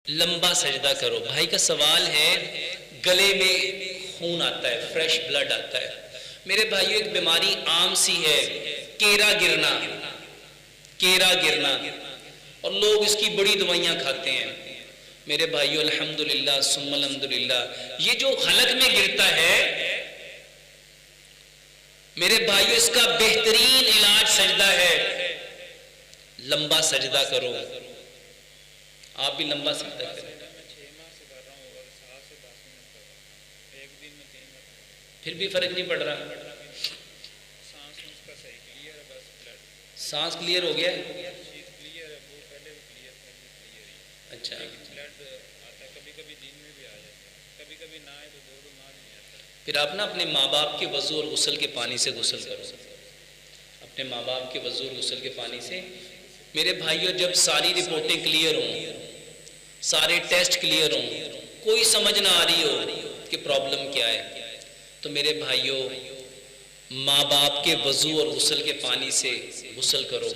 لمبا سجدہ کرو. بھائی کا سوال ہے گلے میں خون آتا ہے, فریش بلڈ آتا ہے. میرے بھائیو ایک بیماری عام سی ہے, کیرا گرنا, کیرا گرنا, اور لوگ اس کی بڑی دوائیاں کھاتے ہیں. میرے بھائیو الحمدللہ ثم الحمدللہ, یہ جو حلق میں گرتا ہے میرے بھائیو اس کا بہترین علاج سجدہ ہے. لمبا سجدہ کرو. آپ بھی لمبا سجدہ کریں. پھر بھی فرق نہیں پڑ رہا. سانس کلیئر ہو گیا ہے. اچھا, پھر آپ نا اپنے ماں باپ کے وضو اور غسل کے پانی سے غسل کرو. اپنے ماں باپ کے وضو اور غسل کے پانی سے. میرے بھائیوں جب ساری رپورٹیں کلیئر ہوں, سارے ٹیسٹ کلیئر ہوں, کوئی سمجھ نہ آ رہی ہو کہ پرابلم کیا ہے, تو میرے بھائیوں ماں باپ کے وضو اور غسل کے پانی سے غسل کرو.